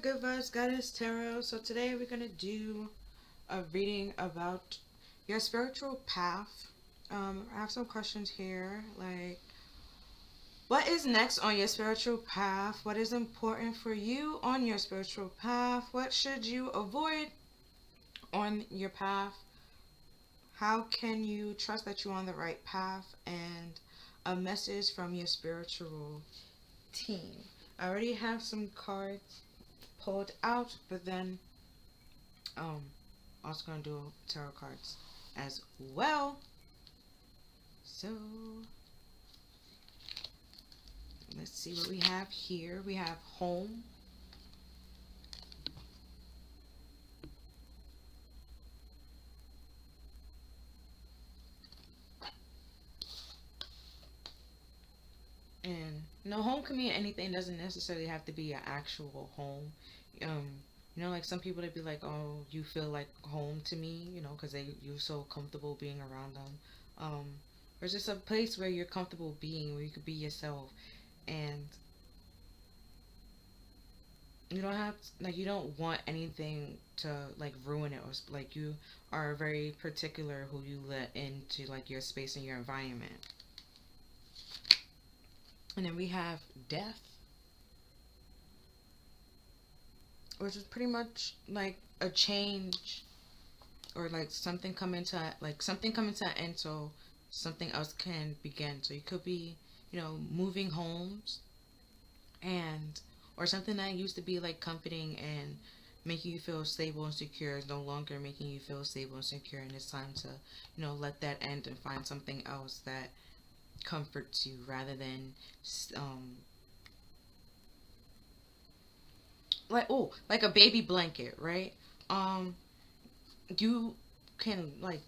Good Vibes Goddess Tarot. So today we're gonna do a reading about your spiritual path. I have some questions here, like what is next on your spiritual path? What is important for you on your spiritual path? What should you avoid on your path? How can you trust that you're on the right path? And a message from your spiritual team. I already have some cards pulled out, but then um also gonna do tarot cards as well. So let's see what we have here. We have home, and home can mean anything. Doesn't necessarily have to be an actual home. Um, like some people that be like, "Oh, you feel like home to me," because you're so comfortable being around them. Um, or just a place where you're comfortable being, where you could be yourself, and you don't have like you don't want anything to like ruin it, or like you are very particular who you let into like your space and your environment. And then we have death, which is pretty much like a change, or like something coming to an end so something else can begin. So you could be moving homes, and or something that used to be like comforting and making you feel stable and secure is no longer making you feel stable and secure, and it's time to let that end and find something else that comforts you rather than um like a baby blanket, right? um you can like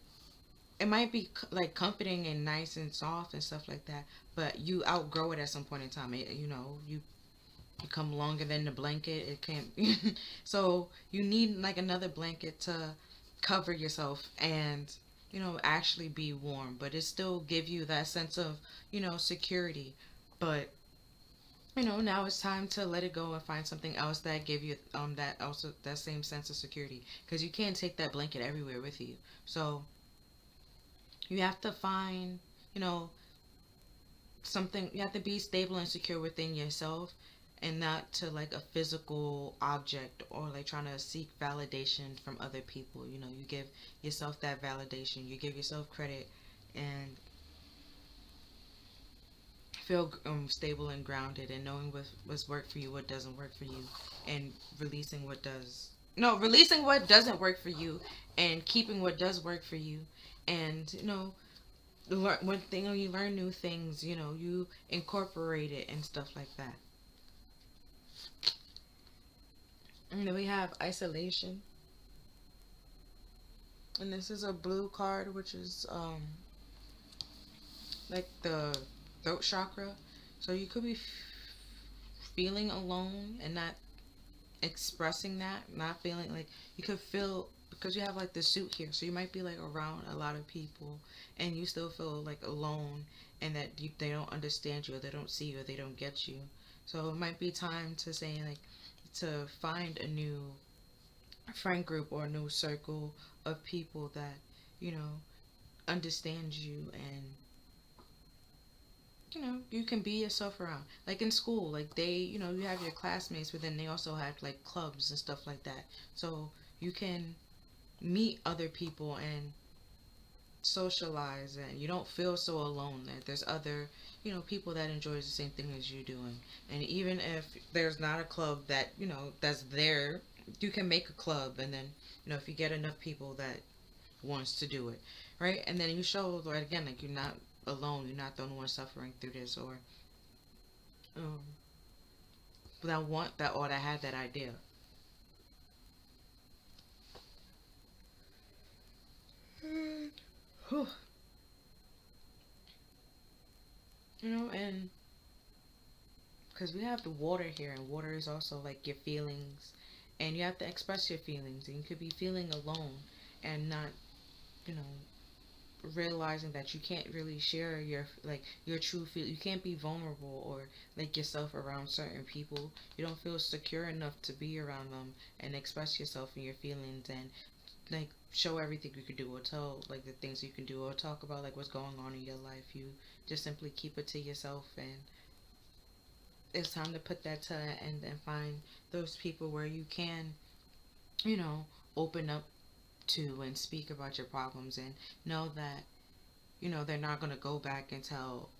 it might be like comforting and nice and soft and stuff like that, but you outgrow it at some point in time. You become longer than the blanket. It can't. So you need like another blanket to cover yourself and actually be warm, but it still give you that sense of security. But now it's time to let it go and find something else that give you that same sense of security, because you can't take that blanket everywhere with you. So you have to find you know something. You have to be stable and secure within yourself, and not to like a physical object, or like trying to seek validation from other people. You give yourself that validation, you give yourself credit, and feel stable and grounded, and knowing what's worked for you, what doesn't work for you, and releasing what does no releasing what doesn't work for you, and keeping what does work for you. And one thing, you learn new things, you incorporate it and stuff like that. And then we have isolation, and this is a blue card, which is like the throat chakra. So you could be feeling alone and not expressing that, not feeling like you could feel, because you have like the suit here, so you might be like around a lot of people and you still feel like alone, and that they don't understand you, or they don't see you, or they don't get you. So it might be time to say like to find a new friend group or a new circle of people that you know understand you, and you can be yourself around. Like in school, like you have your classmates, but then they also have like clubs and stuff like that. So you can meet other people and socialize, and you don't feel so alone, that there's other people that enjoy the same thing as you doing. And even if there's not a club that that's there, you can make a club, and then if you get enough people that wants to do it, right? And then you show, right, again, like you're not alone, you're not the only one suffering through this, or um that want that, or that had that idea. Whew. And because we have the water here, and water is also like your feelings, and you have to express your feelings, and you could be feeling alone and not you know realizing that you can't really share your like your true feel. You can't be vulnerable or like yourself around certain people. You don't feel secure enough to be around them and express yourself and your feelings and like show everything you can do or tell like the things you can do or talk about like what's going on in your life. You just simply keep it to yourself, and it's time to put that to an end and find those people where you can, you know, open up to and speak about your problems and know that, you know, they're not going to go back and tell,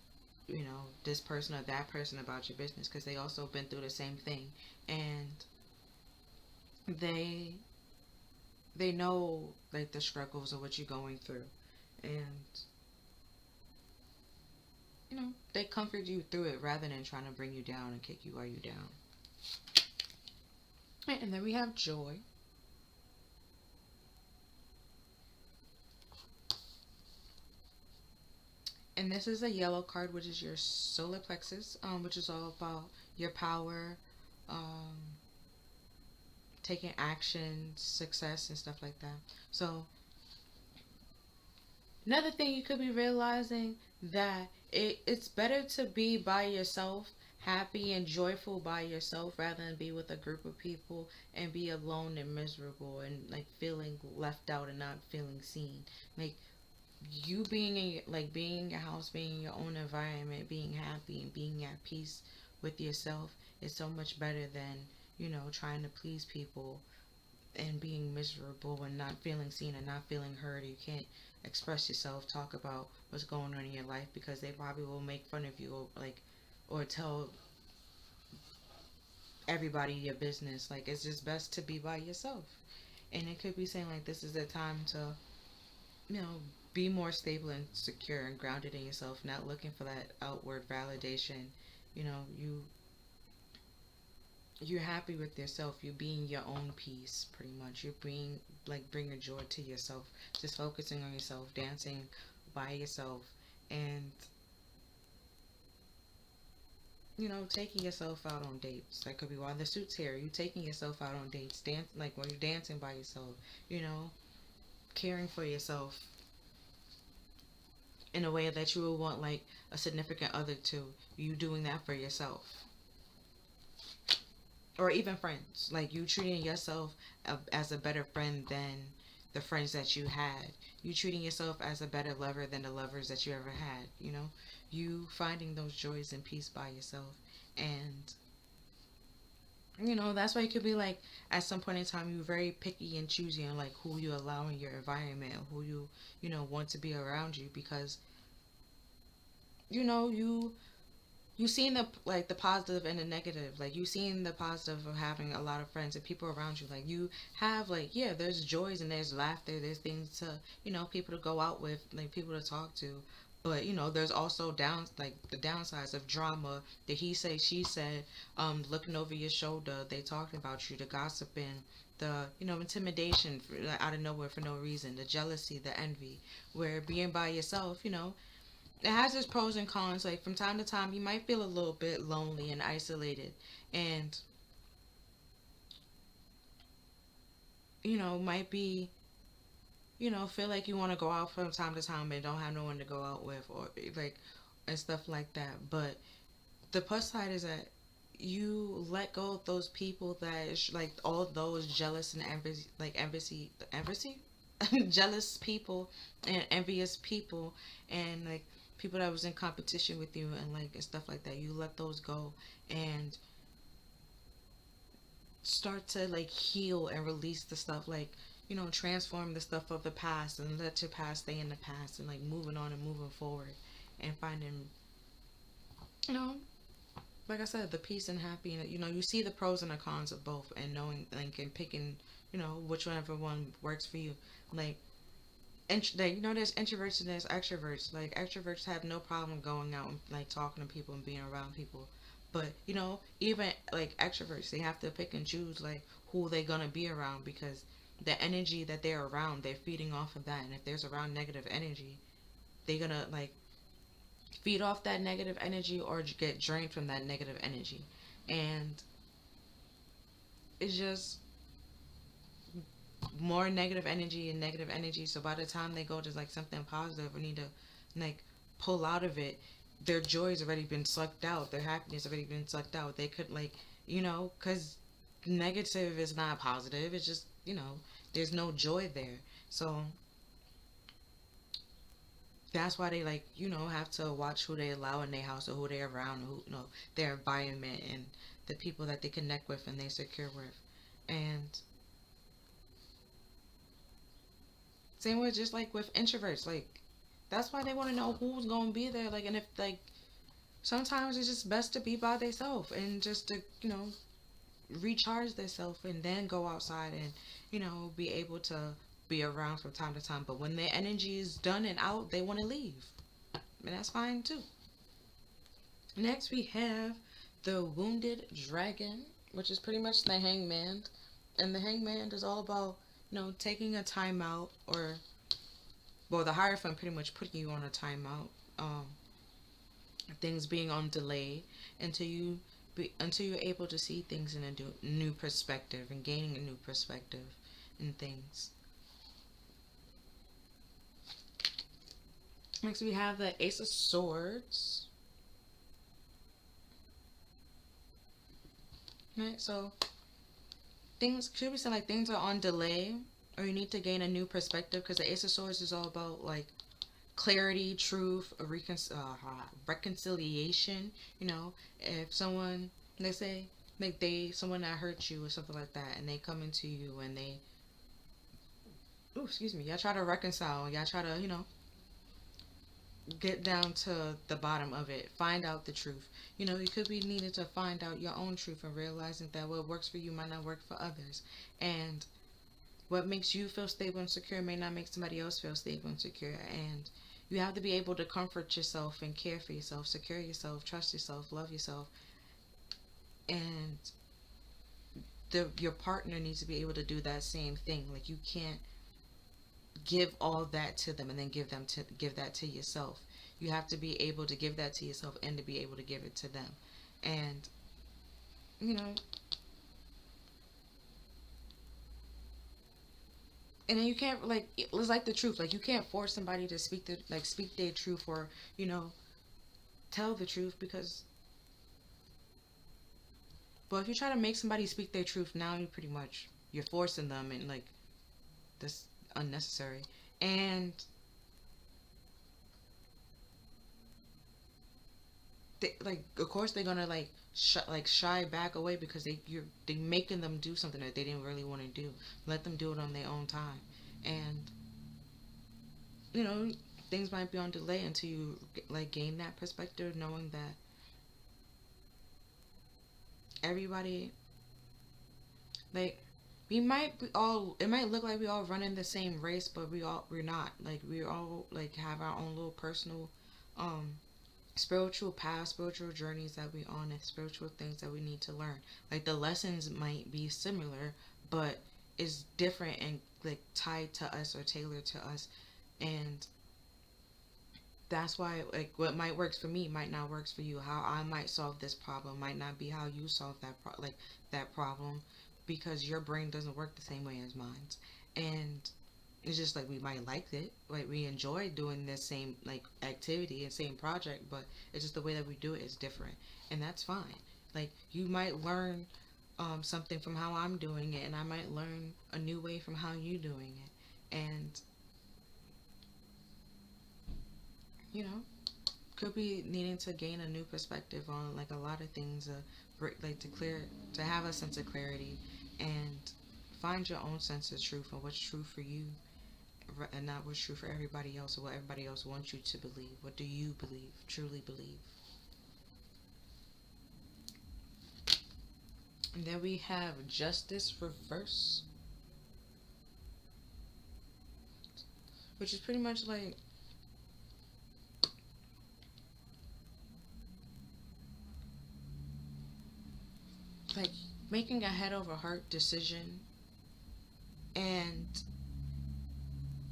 you know, this person or that person about your business because they also been through the same thing, and they they know like the struggles of what you're going through, and you know they comfort you through it rather than trying to bring you down and kick you while you're down. Right, and then we have joy. And this is a yellow card, which is your solar plexus, which is all about your power, um, taking action, success, and stuff like that. So another thing you could be realizing that it's better to be by yourself, happy and joyful by yourself, rather than be with a group of people and be alone and miserable and like feeling left out and not feeling seen. Like you being in like being in your house, being in your own environment, being happy and being at peace with yourself is so much better than, you know, trying to please people and being miserable and not feeling seen and not feeling heard. You can't express yourself, talk about what's going on in your life because they probably will make fun of you or like or tell everybody your business. Like it's just best to be by yourself. And it could be saying like this is the time to, you know, be more stable and secure and grounded in yourself, not looking for that outward validation. You know, you're happy with yourself. You're being your own peace, pretty much. You're being like bringing joy to yourself, just focusing on yourself, dancing by yourself, and you know, taking yourself out on dates. That could be why the suit's here. You taking yourself out on dates, dance like when you're dancing by yourself. You know, caring for yourself in a way that you would want like a significant other to. You doing that for yourself, or even friends. Like you treating yourself as a better friend than the friends that you had. You treating yourself as a better lover than the lovers that you ever had. You know, you finding those joys and peace by yourself, and you know that's why you could be like at some point in time you're very picky and choosy on like who you allow in your environment, who you know want to be around you because you know you seen the like the positive and the negative. Like you seen the positive of having a lot of friends and people around you. Like you have like yeah, there's joys and there's laughter, there's things to, you know, people to go out with, like people to talk to. But you know there's also like the downsides of drama, the he say she said, looking over your shoulder, they talking about you, the gossiping, the, you know, intimidation for, like, out of nowhere for no reason, the jealousy, the envy. Where being by yourself, you know, it has its pros and cons. Like from time to time, you might feel a little bit lonely and isolated, and you know might be, you know, feel like you want to go out from time to time and don't have no one to go out with or like and stuff like that. But the plus side is that you let go of those people that is like all those jealous and envy jealous people and envious people and like people that was in competition with you and like and stuff like that. You let those go and start to like heal and release the stuff, like, you know, transform the stuff of the past and let your past stay in the past and like moving on and moving forward and finding, you know, like I said, the peace and happiness. You know, you see the pros and the cons of both and knowing like and picking, you know, whichever one works for you. Like like you know there's introverts and there's extroverts. Like extroverts have no problem going out and like talking to people and being around people, but you know even like extroverts, they have to pick and choose like who they're gonna be around because the energy that they're around, they're feeding off of that. And if there's around negative energy, they're gonna like feed off that negative energy or get drained from that negative energy. And it's just more negative energy and negative energy. So by the time they go to like something positive or need to like pull out of it, their joy's already been sucked out. Their happiness already been sucked out. They could like, because negative is not positive. It's just, there's no joy there. So that's why they like, have to watch who they allow in their house or who they're around, who, their environment and the people that they connect with and they secure with. And same with just like with introverts, like that's why they want to know who's gonna be there. Like, and if like sometimes it's just best to be by themselves and just to recharge themselves and then go outside and be able to be around from time to time. But when their energy is done and out, they want to leave, and that's fine too. Next, we have the Wounded Dragon, which is pretty much the Hangman, and the Hangman is all about taking a timeout or well, the Hierophant pretty much putting you on a timeout. Things being on delay until until you're able to see things in a new perspective and gaining a new perspective in things. Next, we have the Ace of Swords. Right, so things should we say like things are on delay, or you need to gain a new perspective because the Ace of Swords is all about like clarity, truth, reconciliation. If someone, they say, like someone that hurt you or something like that, and they come into you and they, oh, excuse me, y'all try to reconcile, y'all try to, get down to the bottom of it, find out the truth. You could be needed to find out your own truth and realizing that what works for you might not work for others. And what makes you feel stable and secure may not make somebody else feel stable and secure. And you have to be able to comfort yourself and care for yourself, secure yourself, trust yourself, love yourself. And your partner needs to be able to do that same thing. Like you can't give all that to them and then give that to yourself. You have to be able to give that to yourself and to be able to give it to them. And you know, and then you can't like it's like the truth. Like you can't force somebody to speak their truth or tell the truth because but if you try to make somebody speak their truth now you're forcing them and like this unnecessary. And like of course they're gonna like shy back away because they making them do something that they didn't really want to do. Let them do it on their own time. And you know things might be on delay until you like gain that perspective, knowing that everybody like we might be all it might look like we all running the same race, but we're not. Like we all like have our own little personal um spiritual paths, spiritual journeys that we on, and spiritual things that we need to learn. Like the lessons might be similar, but it's different and like tied to us or tailored to us. And that's why like what might works for me might not works for you. How I might solve this problem might not be how you solve that problem because your brain doesn't work the same way as mine. And it's just like we might like it, like we enjoy doing this same like activity and same project, but it's just the way that we do it is different, and that's fine. Like you might learn something from how I'm doing it, and I might learn a new way from how you doing it, and you know could be needing to gain a new perspective on like a lot of things, like to have a sense of clarity and find your own sense of truth and what's true for you and not what's true for everybody else or what everybody else wants you to believe. What do you believe, truly believe? And then we have Justice Reverse, which is pretty much like making a head over heart decision and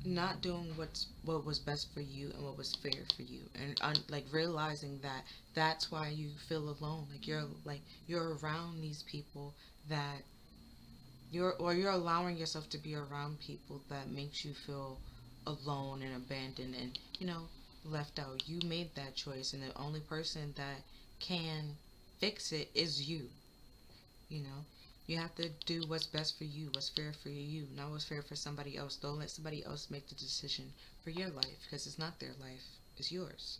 not doing what was best for you and what was fair for you, and like realizing that that's why you feel alone. Like you're around these people that you're allowing yourself to be around people that makes you feel alone and abandoned and, left out. You made that choice, and the only person that can fix it is you. You know, you have to do what's best for you, what's fair for you, not what's fair for somebody else. Don't let somebody else make the decision for your life, because it's not their life, it's yours.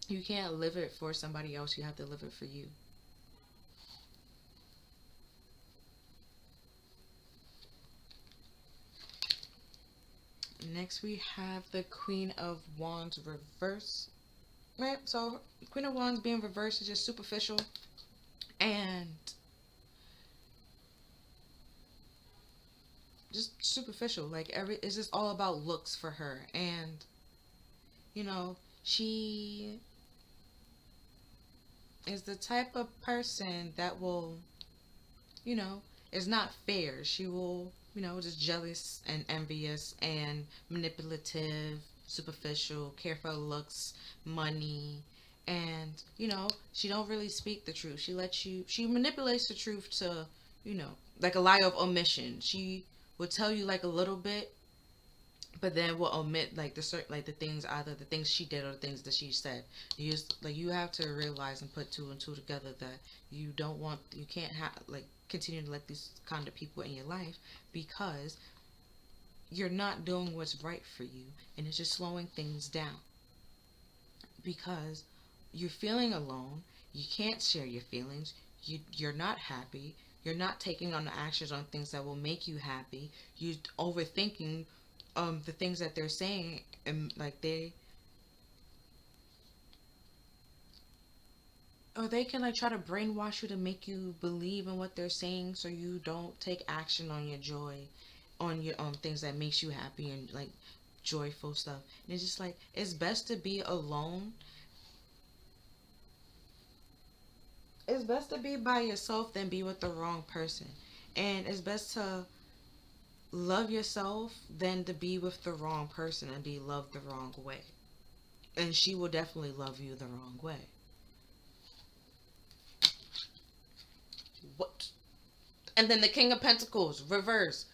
You can't live it for somebody else, you have to live it for you. Next, we have the Queen of Wands reverse. Right? So, Queen of Wands being reversed is just superficial and just superficial. Like, it's just all about looks for her. And, you know, she is the type of person that will, you know, is not fair. She will, just jealous and envious and manipulative, superficial, care for looks, money, and she don't really speak the truth. She manipulates the truth to, like a lie of omission. She will tell you like a little bit, but then will omit like the certain like the things, either the things she did or the things that she said. You have to realize and put two and two together that you can't have like continue to let these kind of people in your life, because you're not doing what's right for you, and it's just slowing things down, because you're feeling alone. You can't share your feelings. You're not happy. You're not taking on the actions on things that will make you happy. You're overthinking the things that they're saying, and like they can like try to brainwash you to make you believe in what they're saying, so you don't take action on your joy, on your things that makes you happy and like joyful stuff. And it's just like it's best to be alone. It's best to be by yourself than be with the wrong person. And it's best to love yourself than to be with the wrong person and be loved the wrong way. And she will definitely love you the wrong way. What? And then the King of Pentacles, reverse.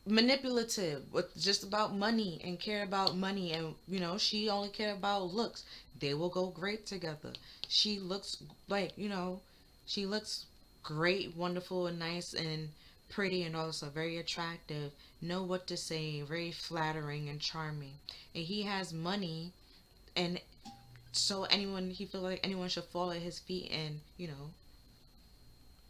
Manipulative, with just about money and care about money. And, she only care about looks. They will go great together. She looks like, she looks great, wonderful, and nice and pretty and also very attractive. Know what to say, very flattering and charming. And he has money, and so he feels like anyone should fall at his feet and,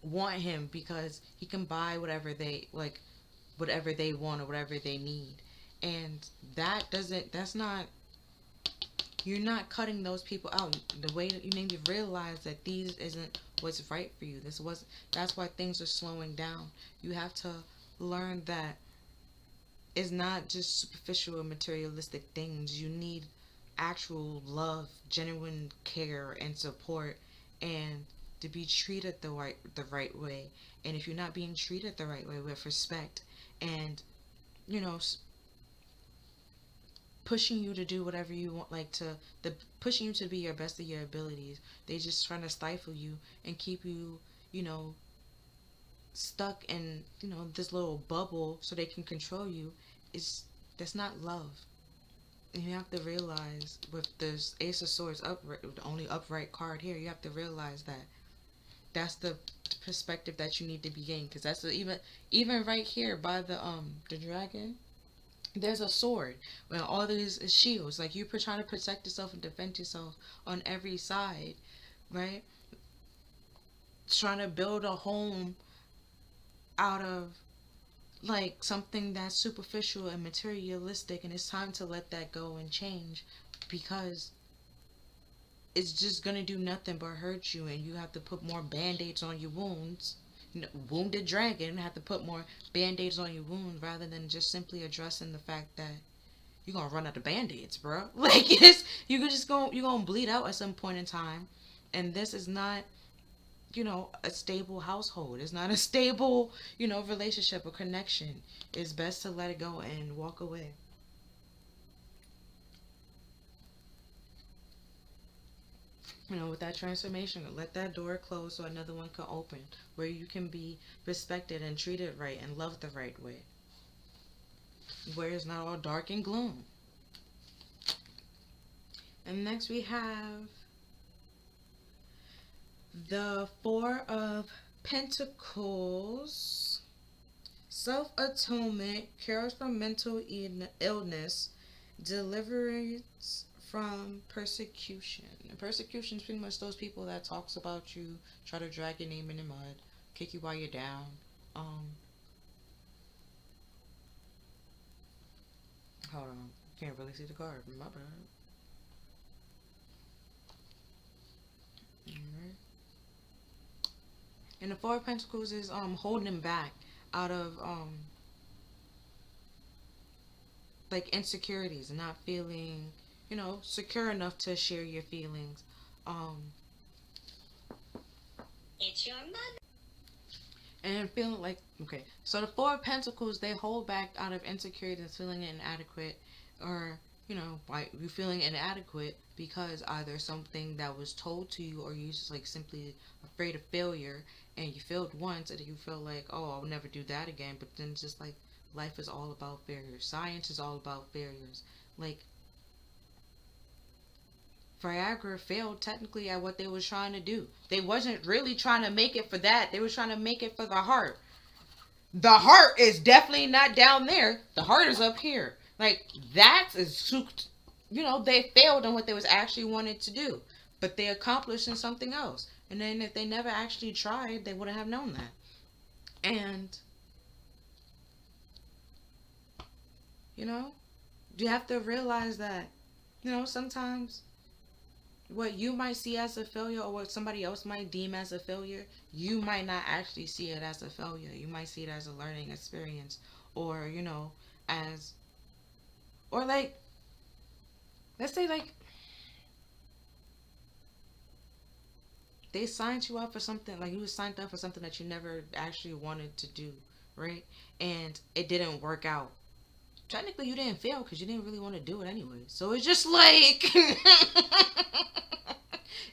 want him, because he can buy whatever they want or whatever they need. And that's not, you're not cutting those people out. The way that you need to realize that these isn't what's right for you. That's why things are slowing down. You have to learn that it's not just superficial and materialistic things. You need actual love, genuine care and support, and to be treated the right way. And if you're not being treated the right way, with respect and, you know pushing you to do whatever you want, like the pushing you to be your best of your abilities, they just trying to stifle you and keep you, you know stuck in, this little bubble so they can control you. Is That's not love. And you have to realize, with this Ace of Swords upright, the only upright card here, you have to realize that that's the perspective that you need to be getting, because even right here by the dragon, there's a sword. When all these is shields, like you're trying to protect yourself and defend yourself on every side, right? Trying to build a home out of like something that's superficial and materialistic, and it's time to let that go and change, because it's just gonna do nothing but hurt you, and you have to put more band-aids on your wounds. Wounded dragon have to put more band-aids on your wounds, rather than just simply addressing the fact that you're gonna run out of band-aids, bro. Like you're gonna bleed out at some point in time. And this is not, a stable household. It's not a stable, relationship or connection. It's best to let it go and walk away. With that transformation, let that door close so another one can open, where you can be respected and treated right and loved the right way, where it's not all dark and gloom. And next we have the Four of Pentacles. Self-atonement, cures from mental illness, deliverance from persecution. And persecution is pretty much those people that talks about you, try to drag your name in the mud, kick you while you're down. Um, Hold on, can't really see the card. My bad. Alright. And the Four of Pentacles is holding him back out of like insecurities and not feeling, secure enough to share your feelings. Um It's your mother. and feeling like, okay, so the Four of Pentacles, they hold back out of insecurity and feeling inadequate, or why you feeling inadequate because either something that was told to you, or you just like simply afraid of failure, and you failed once and you feel like, oh, I'll never do that again. But then it's just like, life is all about failures, science is all about failures. Like, Viagra failed technically at what they was trying to do. They wasn't really trying to make it for that. They was trying to make it for the heart. The heart is definitely not down there. The heart is up here. Like, that is, they failed on what they was actually wanted to do. But they accomplished in something else. And then if they never actually tried, they wouldn't have known that. And, you have to realize that, sometimes what you might see as a failure, or what somebody else might deem as a failure, you might not actually see it as a failure. You might see it as a learning experience, or as, or like, let's say like they signed you up for something, like you was signed up for something that you never actually wanted to do, right? And it didn't work out. Technically you didn't fail because you didn't really want to do it anyway. So it's just like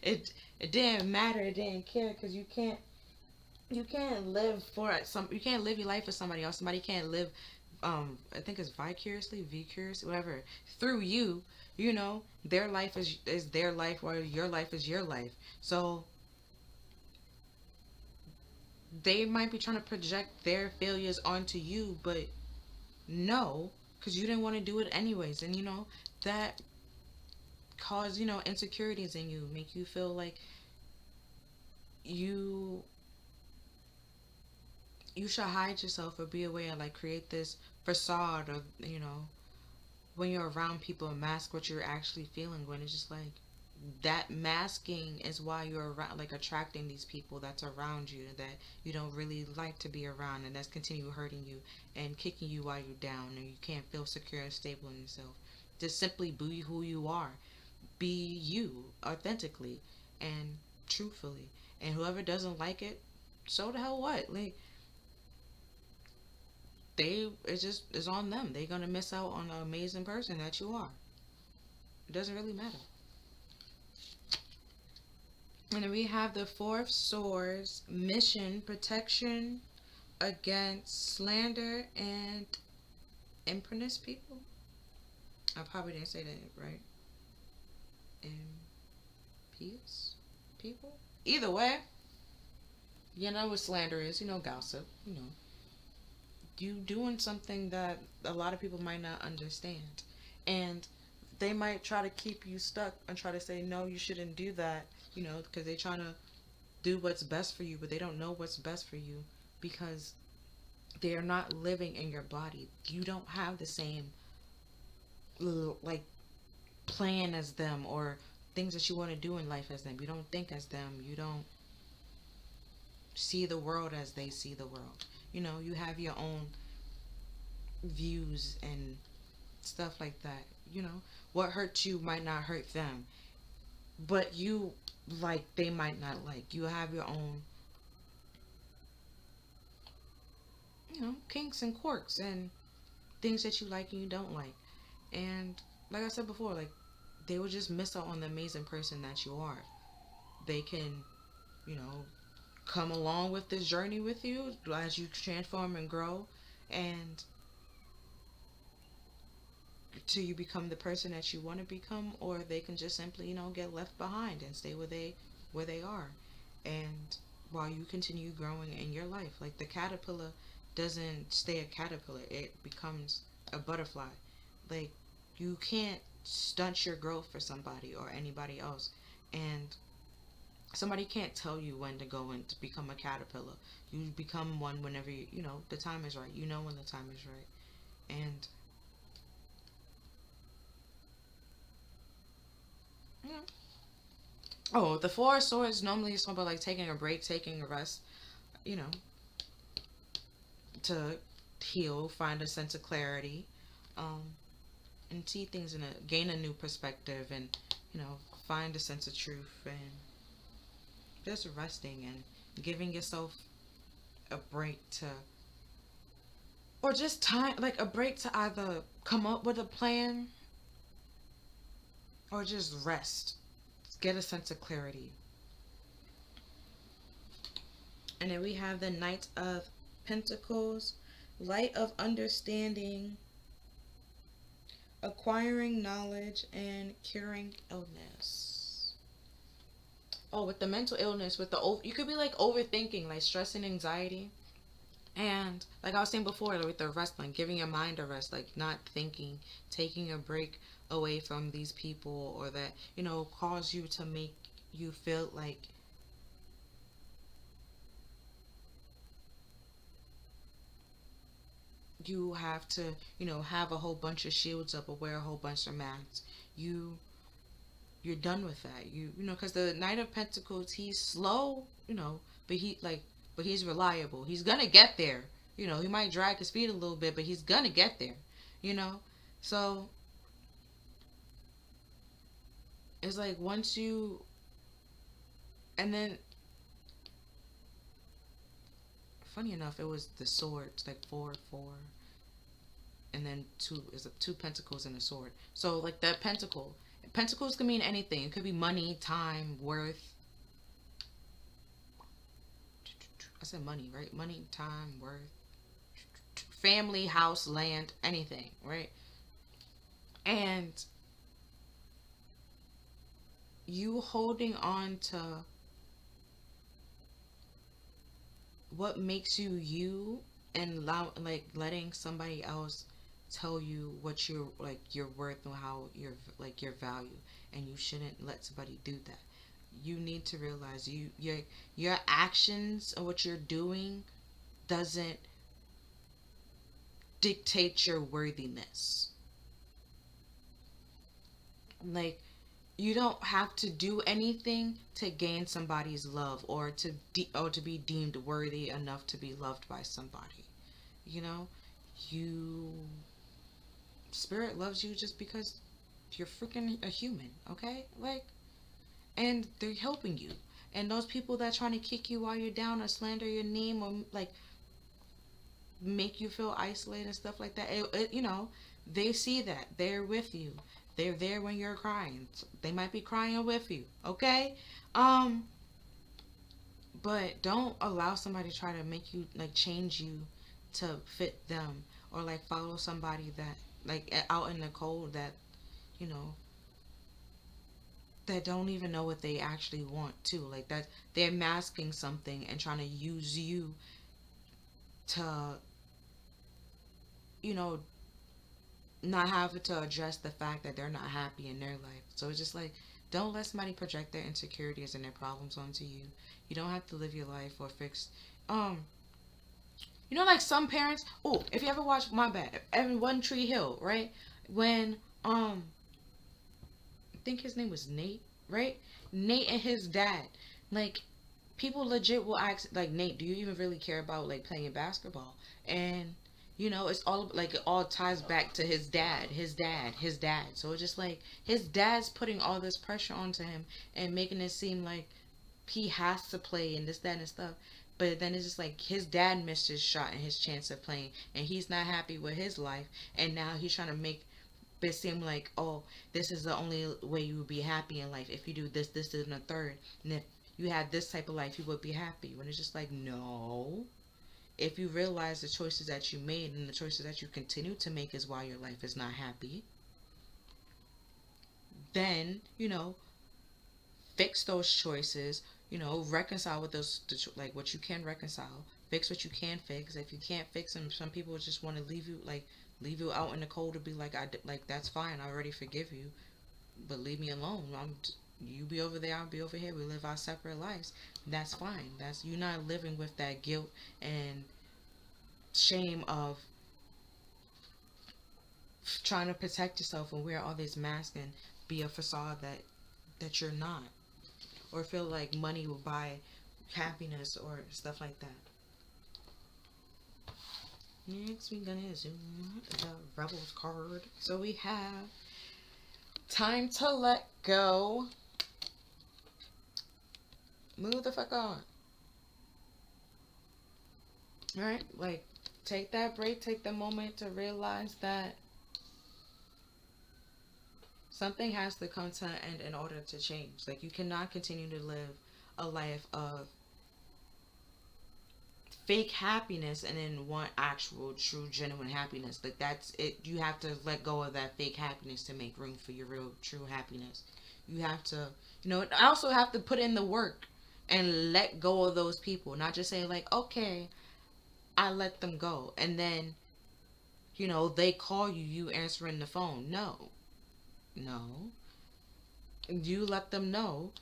it didn't matter. It didn't care, because you can't live for you can't live your life for somebody else. Somebody can't live, I think it's vicariously, whatever, through you. Their life is their life, while your life is your life. So they might be trying to project their failures onto you, but no, because you didn't want to do it anyways. And that cause insecurities in you, make you feel like you you should hide yourself or be away, and like create this facade of, when you're around people, and mask what you're actually feeling, when it's just like, that masking is why you're around, like attracting these people that's around you that you don't really like to be around, and that's continue hurting you and kicking you while you're down, and you can't feel secure and stable in yourself. Just simply be who you are. Be you authentically and truthfully. And whoever doesn't like it, so the hell what? Like, it's on them. They're gonna miss out on an amazing person that you are. It doesn't really matter. And then we have the Four of Swords, mission, protection against slander and imperness people. I probably didn't say that right. Impious people. Either way, what slander is. Gossip. You doing something that a lot of people might not understand, and they might try to keep you stuck and try to say, no, you shouldn't do that, because they're trying to do what's best for you, but they don't know what's best for you, because they are not living in your body. You don't have the same like plan as them, or things that you want to do in life as them. You don't think as them. You don't see the world as they see the world. You have your own views and stuff like that. What hurts you might not hurt them, but they might not like. You have your own, kinks and quirks and things that you like and you don't like. And like I said before, like, they will just miss out on the amazing person that you are. they can, you know, come along with this journey with you as you transform and grow, and till you become the person that you want to become, or they can just simply, get left behind and stay where they are. And while you continue growing in your life, like the caterpillar doesn't stay a caterpillar, it becomes a butterfly. Like, you can't stunt your growth for somebody or anybody else. And somebody can't tell you when to go and to become a caterpillar. You become one whenever the time is right. You know when the time is right. And yeah. Oh, the Four of Swords normally is about like taking a break, taking a rest, you know, to heal, find a sense of clarity, um, and see things gain a new perspective, and find a sense of truth, and just resting and giving yourself a break to, or just time, like a break to either come up with a plan or just rest, get a sense of clarity. And then we have the Knight of Pentacles, light of understanding, acquiring knowledge, and curing illness. Oh, with the mental illness, with you could be like overthinking, like stress and anxiety. And like I was saying before, with the rest, like giving your mind a rest, like not thinking, taking a break away from these people, or that, cause you to make you feel like you have to, have a whole bunch of shields up or wear a whole bunch of masks. You you're done with that. Because the Knight of Pentacles, he's slow, but but he's reliable. He's gonna get there. He might drag his feet a little bit, but he's gonna get there. You know, so it's like once you, and then funny enough, it was the swords, like four, four, and then two is two pentacles and a sword. So like that pentacles can mean anything. It could be money, time, worth. I said money, right? Money, time, worth, family, house, land, anything, right? And you holding on to what makes you you, and like letting somebody else tell you what you're like your worth and how your value, and you shouldn't let somebody do that. You need to realize your actions and what you're doing doesn't dictate your worthiness. Like, you don't have to do anything to gain somebody's love, or to be deemed worthy enough to be loved by somebody. You know, you spirit loves you just because you're freaking a human, okay? Like, and they're helping you. And those people that trying to kick you while you're down, or slander your name, or like make you feel isolated and stuff like that, they see that they're with you. They're there when you're crying. They might be crying with you, okay? Um, but don't allow somebody to try to make you like change you to fit them, or like follow somebody that like out in the cold, that you know that don't even know what they actually want to, like that they're masking something and trying to use you to, you know not have to address the fact that they're not happy in their life. So it's just like, don't let somebody project their insecurities and their problems onto you. You don't have to live your life or fix. Um, like some parents. Oh, if you ever watch My Bad, Evan One Tree Hill, right? When I think his name was Nate, right? Nate and his dad, like people legit will ask like, Nate, do you even really care about like playing basketball? And it's all like, it all ties back to his dad. So it's just like his dad's putting all this pressure onto him and making it seem like he has to play and this, that, and stuff. But then it's just like his dad missed his shot and his chance of playing, and he's not happy with his life, and now he's trying to make it seemed like, oh, this is the only way you would be happy in life. If you do this, this, and the third, and if you had this type of life, you would be happy. When it's just like, no. If you realize the choices that you made and the choices that you continue to make is why your life is not happy, then, fix those choices, reconcile with those, like what you can reconcile, fix what you can fix. If you can't fix them, some people just want to leave you out in the cold to be like, like, that's fine, I already forgive you, but leave me alone. You be over there, I'll be over here. We live our separate lives. That's fine. That's you not living with that guilt and shame of trying to protect yourself and wear all these masks and be a facade that you're not, or feel like money will buy happiness or stuff like that. Next, we're gonna zoom the Rebels card. So we have time to let go. Move the fuck on. Alright, like, take that break, take the moment to realize that something has to come to an end in order to change. Like, you cannot continue to live a life of fake happiness and then want actual, true, genuine happiness. Like, that's it. You have to let go of that fake happiness to make room for your real, true happiness. You have to, I also have to put in the work and let go of those people. Not just say, like, okay, I let them go. And then, they call you, you answering the phone. No. No. You let them know.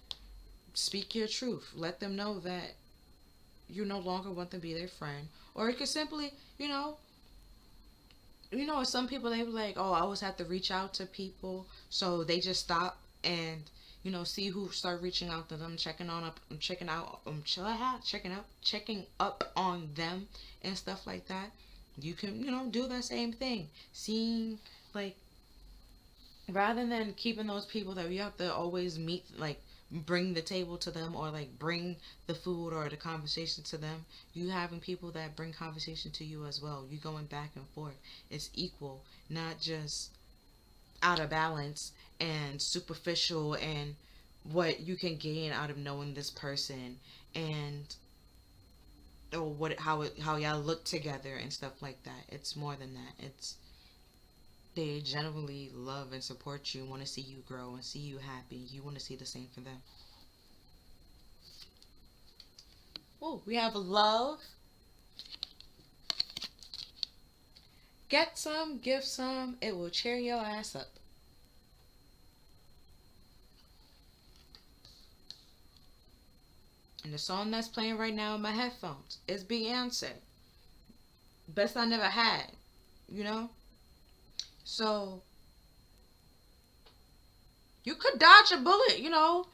Speak your truth. Let them know that you no longer want them to be their friend. Or it could simply, some people, they be like, oh, I always have to reach out to people. So they just stop and, see who start reaching out to them, checking up on them and stuff like that. You can, do the same thing. Seeing, like, rather than keeping those people that you have to always meet, like, bring the table to them, or like bring the food or the conversation to them, you having people that bring conversation to you as well. You going back and forth. It's equal, not just out of balance and superficial, and what you can gain out of knowing this person, and or how y'all look together and stuff like that. It's more than that. It's they genuinely love and support you, want to see you grow and see you happy. You want to see the same for them. Oh, we have love. Get some, give some. It will cheer your ass up. And the song that's playing right now in my headphones is Beyonce. Best I never had, you know? So you could dodge a bullet,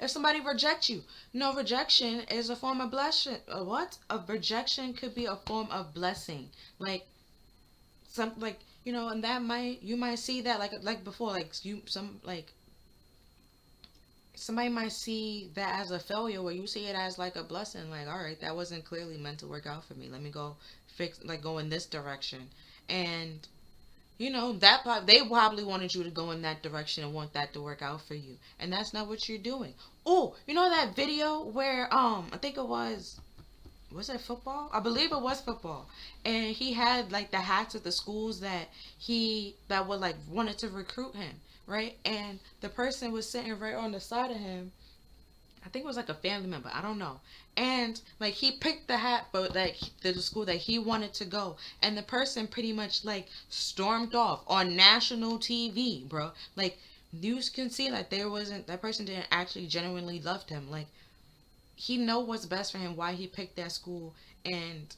if somebody rejects you. No, rejection is a form of blessing. What? A rejection could be a form of blessing. Like and that you might see that like before, somebody might see that as a failure, where you see it as like a blessing. Like, all right, that wasn't clearly meant to work out for me. Let me go go in this direction. And they probably wanted you to go in that direction and want that to work out for you, and that's not what you're doing. Oh, that video where I think it was it football? I believe it was football, and he had like the hats of the schools that would like wanted to recruit him, right? And the person was sitting right on the side of him. I think it was like a family member. I don't know. And like he picked the hat for like the school that he wanted to go, and the person pretty much like stormed off on national TV, bro. Like you can see like that person didn't actually genuinely love him. Like he know what's best for him, why he picked that school, and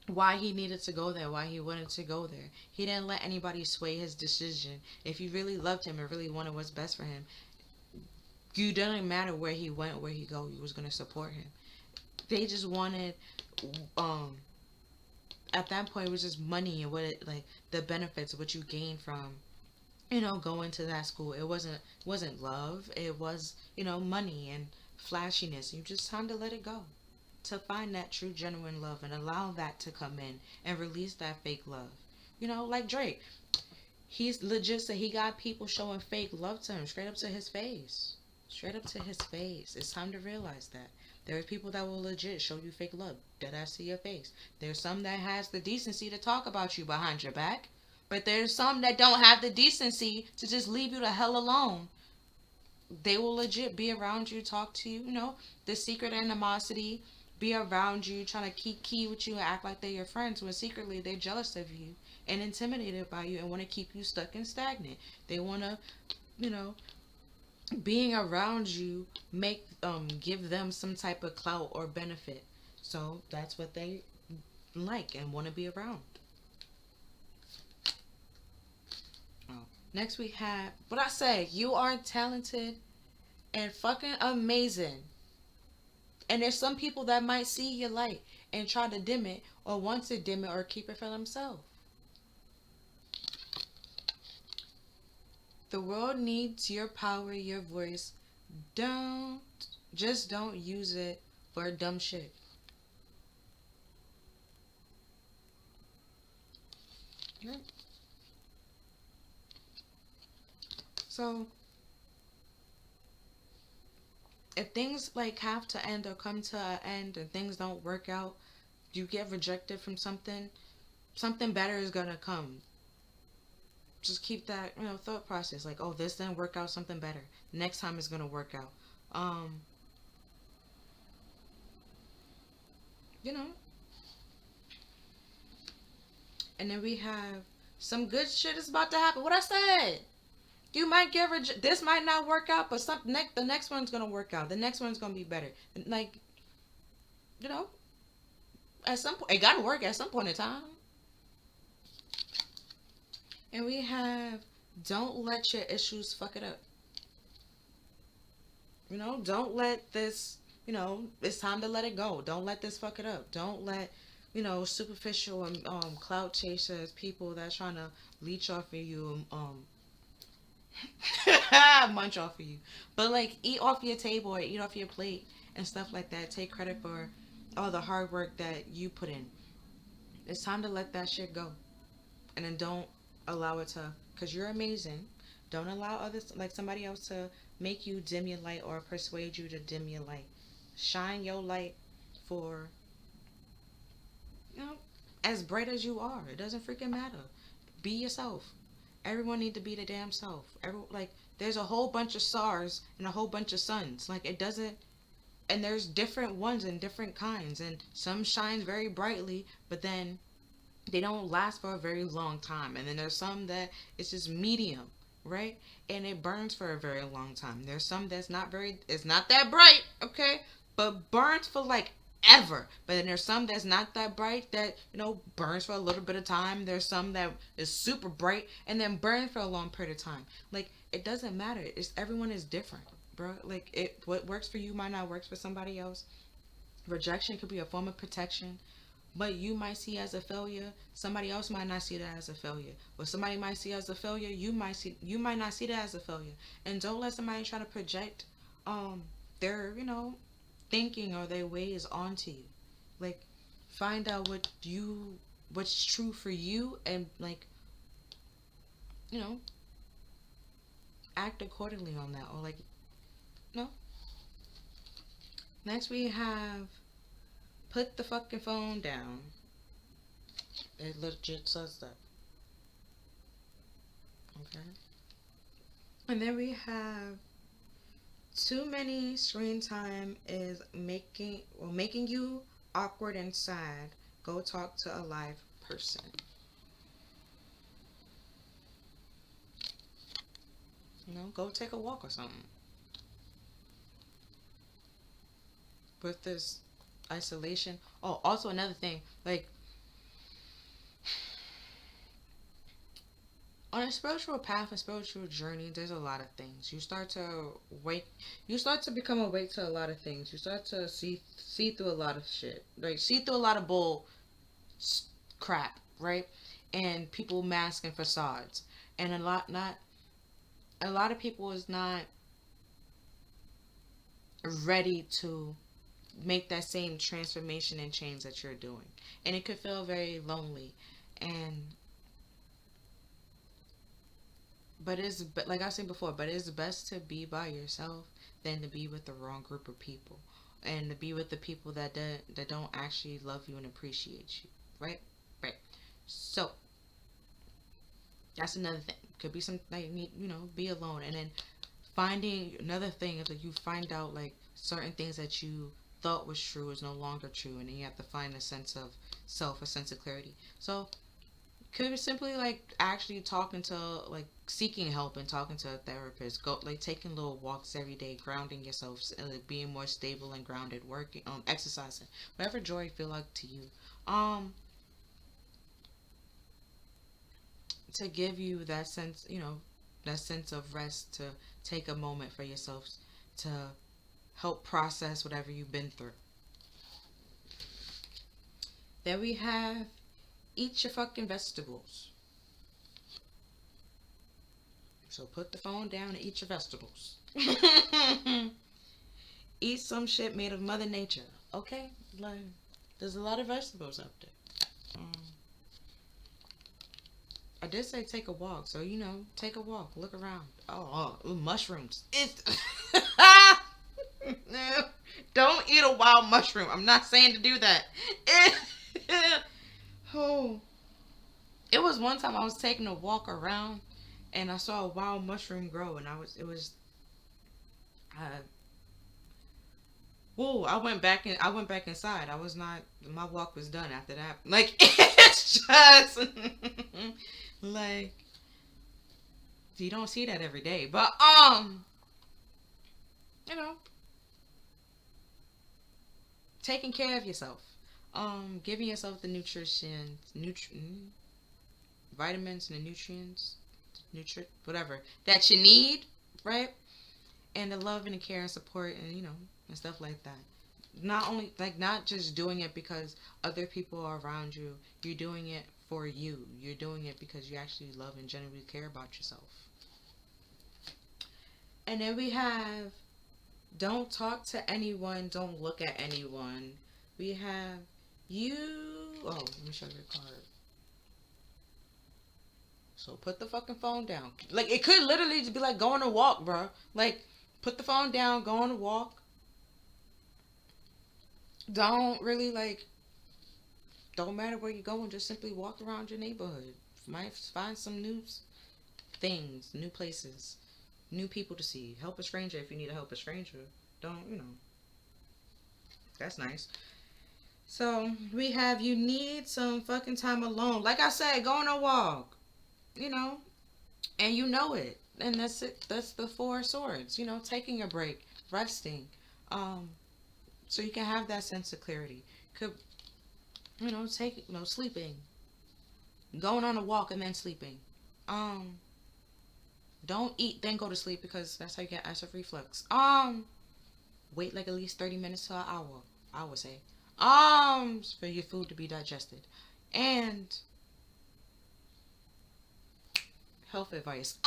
why he needed to go there, why he wanted to go there. He didn't let anybody sway his decision. If you really loved him and really wanted what's best for him, you didn't matter where he went, where he go, you was gonna support him. They just wanted, at that point, it was just money and the benefits, what you gain from, going to that school. It wasn't love. It was, money and flashiness. You just time to let it go, to find that true, genuine love and allow that to come in and release that fake love. Like Drake. He's legit said he got people showing fake love to him straight up to his face. Straight up to his face. It's time to realize that. There's people that will legit show you fake love. Dead ass to your face. There's some that has the decency to talk about you behind your back. But there's some that don't have the decency to just leave you the hell alone. They will legit be around you, talk to you, the secret animosity, be around you, trying to keep key with you and act like they're your friends when secretly they're jealous of you and intimidated by you and want to keep you stuck and stagnant. They want to, you know, being around you make give them some type of clout or benefit. So that's what they like and want to be around. Oh. Next we have what I say, you are talented and fucking amazing. And there's some people that might see your light and try to dim it or want to dim it or keep it for themselves. The world needs your power, your voice. Don't just don't use it for dumb shit. Yep. So if things like have to end or come to an end and things don't work out, you get rejected from something, something better is gonna come. Just keep that, thought process. Like, oh, this didn't work out, something better. Next time it's gonna work out. You know. And then we have some good shit is about to happen. What I said. You might get this might not work out, but the next one's gonna work out. The next one's gonna be better. Like, you know, at some point it gotta work at some point in time. And we have don't let your issues fuck it up. Don't let this, it's time to let it go. Don't let this fuck it up. Don't let, superficial and clout chasers, people that's trying to leech off of you, munch off of you. But like eat off your table or eat off your plate and stuff like that. Take credit for all the hard work that you put in. It's time to let that shit go. And then don't allow it to, because you're amazing. Don't allow others, like somebody else, to make you dim your light or persuade you to dim your light. Shine your light for, as bright as you are. It doesn't freaking matter. Be yourself. Everyone need to be the damn self. There's a whole bunch of stars and a whole bunch of suns. Like, it doesn't, and there's different ones and different kinds, and some shines very brightly, but then they don't last for a very long time. And then there's some that it's just medium, right? And it burns for a very long time. There's some that's it's not that bright, okay? But burns for like ever. But then there's some that's not that bright that, burns for a little bit of time. There's some that is super bright and then burns for a long period of time. Like, it doesn't matter. Everyone is different, bro. Like, what works for you might not work for somebody else. Rejection could be a form of protection. But you might see as a failure, somebody else might not see that as a failure. What somebody might see as a failure, you might not see that as a failure. And don't let somebody try to project their, thinking or their ways onto you. Like, find out what's true for you and like, act accordingly on that. Or like, no. Next we have put the fucking phone down. It legit says that. Okay. And then we have too many screen time is making you awkward and sad. Go talk to a live person. Go take a walk or something. With this isolation. Oh, also another thing, like on a spiritual path, a spiritual journey, there's a lot of things. You start to become awake to a lot of things. You start to see through a lot of shit. Like, see through a lot of bull crap, right? And people masking facades. And a lot of people is not ready to make that same transformation and change that you're doing. And it could feel very lonely. And like I said before, but it's best to be by yourself than to be with the wrong group of people, and to be with the people that don't actually love you and appreciate you. Right, right. So that's another thing. Could be some like need be alone, and then finding another thing is like you find out like certain things that you thought was true is no longer true, and then you have to find a sense of self, a sense of clarity. So could be simply like actually talking to like seeking help and talking to a therapist. Go like taking little walks every day, grounding yourself, and like, being more stable and grounded. Working exercising, whatever joy feel like to you. Um, to give you that sense, that sense of rest. To take a moment for yourself to help process whatever you've been through. Then we have eat your fucking vegetables. So put the phone down and eat your vegetables. Eat some shit made of Mother Nature. Okay? Like, there's a lot of vegetables out there. Um, I did say take a walk, so take a walk, look around. Ooh, mushrooms. It's no, don't eat a wild mushroom. I'm not saying to do that. Oh, it was one time I was taking a walk around, and I saw a wild mushroom grow, and uh, whoa! I went back inside. I was not. My walk was done after that. Like it's just like you don't see that every day, but you know, taking care of yourself, giving yourself the vitamins and the nutrients, whatever that you need, right? And the love and the care and support and and stuff like that. Not only like not just doing it because other people are around you. You're doing it for you. You're doing it because you actually love and genuinely care about yourself. And then we have don't talk to anyone, don't look at anyone. We have you. Oh, let me show you the card. So put the fucking phone down. Like it could literally just be like going to walk, bro. Like put the phone down, go on a walk. Don't really like. Don't matter where you're going. Just simply walk around your neighborhood. Might find some new things, new places, new people to see. Help a stranger if you need to help a stranger. Don't That's nice. So we have you need some fucking time alone. Like I said, go on a walk. You know, and you know it. And that's it. That's the four swords. Taking a break, resting, um, so you can have that sense of clarity. Could take sleeping, going on a walk and then sleeping. Um, don't eat then go to sleep because that's how you get acid reflux. Wait like at least 30 minutes to an hour. I would say. For your food to be digested, and health advice.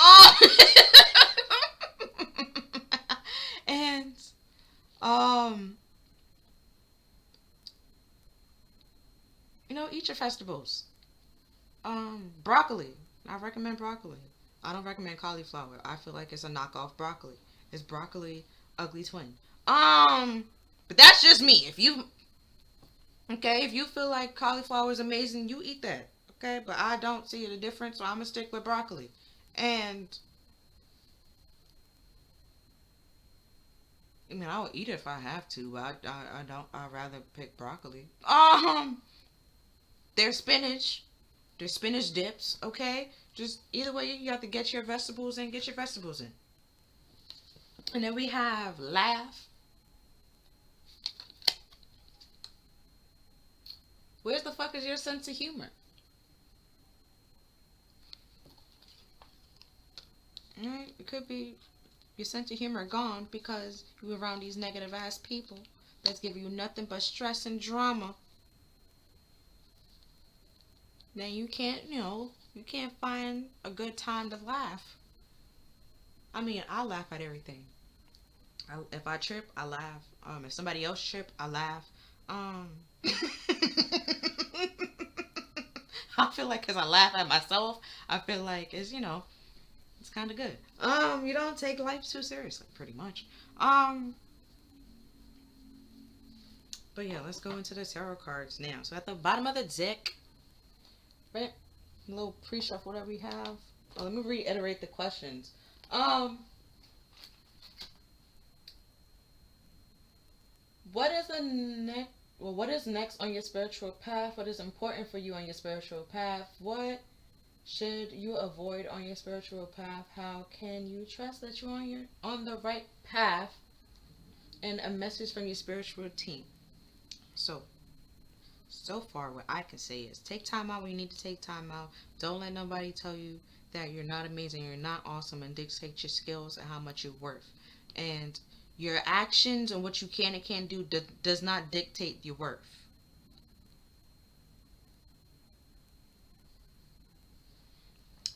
And um, eat your vegetables. Broccoli. I recommend broccoli. I don't recommend cauliflower. I feel like it's a knockoff broccoli. It's broccoli ugly twin. But that's just me. If you feel like cauliflower is amazing, you eat that. Okay, but I don't see the difference, so I'm gonna stick with broccoli. And I mean, I'll eat it if I have to, but I don't. I'd rather pick broccoli. There's spinach. There's spinach dips. Okay, just either way, you have to get your vegetables in. Get your vegetables in. And then we have laugh. Where's the fuck is your sense of humor? Right? It could be your sense of humor gone because you around these negative ass people that's giving you nothing but stress and drama. Then you can't find a good time to laugh. I mean, I laugh at everything. If I trip, I laugh. If somebody else trip, I laugh. Um, I feel like because I laugh at myself, I feel like it's It's kind of good. You don't take life too seriously, pretty much. Um, but yeah, let's go into the tarot cards now. So at the bottom of the deck, right, a little pre-shuffle that we have. Oh, let me reiterate the questions. Um, what is the next? Well, what is next on your spiritual path? What is important for you on your spiritual path? What should you avoid on your spiritual path? How can you trust that you're on the right path? And a message from your spiritual team. So, so far, what I can say is take time out when you need to take time out. Don't let nobody tell you that you're not amazing, you're not awesome, and dictate your skills and how much you're worth. And your actions and what you can and can't do does not dictate your worth.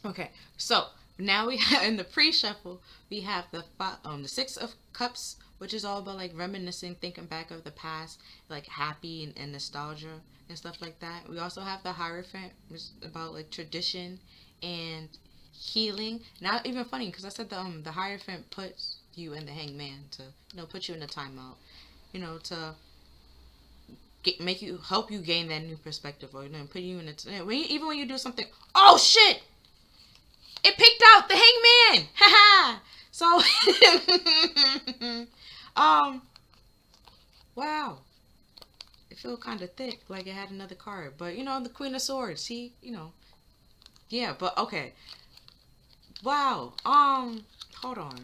Okay, so now we have in the pre-shuffle we have the 6 of Cups, which is all about like reminiscing, thinking back of the past, like happy and nostalgia and stuff like that. We also have the Hierophant, which is about like tradition and healing. Not even funny because I said the Hierophant puts you in the Hangman to put you in the timeout, to make you help you gain that new perspective, or put you in even when you do something. Oh shit! It picked out the Hangman. Haha. So, um, wow. It felt kind of thick, like it had another card. But the Queen of Swords. See, yeah. But okay. Wow. Hold on.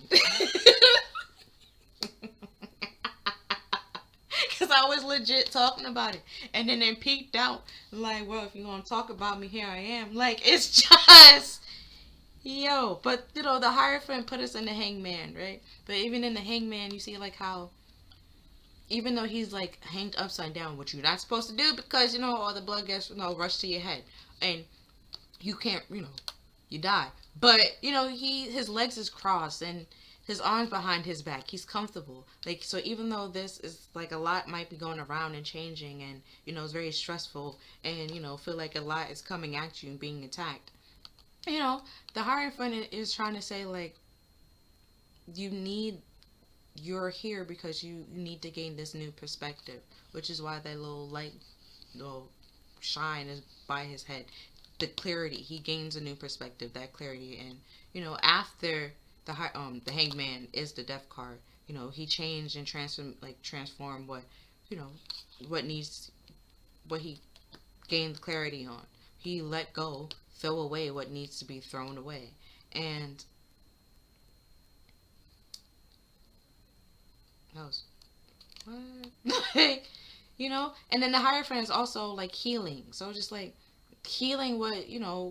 Because I was legit talking about it, and then it peeked out. Like, well, if you're gonna talk about me, here I am. Like, it's just. Yo, but the Hierophant put us in the Hangman, right? But even in the Hangman, you see like how, even though he's like hanged upside down, which you're not supposed to do because all the blood gets rushed to your head, and you can't, you die. But his legs is crossed and his arms behind his back. He's comfortable. Like, so even though this is like a lot might be going around and changing, and it's very stressful, and feel like a lot is coming at you and being attacked. The Hierophant is trying to say, like, you're here because you need to gain this new perspective, which is why that little light, little shine is by his head. The clarity, he gains a new perspective, that clarity, and after the Hangman is the Death card. He changed and transform what, you know, what needs, what he gained clarity on. He let go, throw away what needs to be thrown away. And that was what? And then the Hierophant is also like healing. So just like healing what,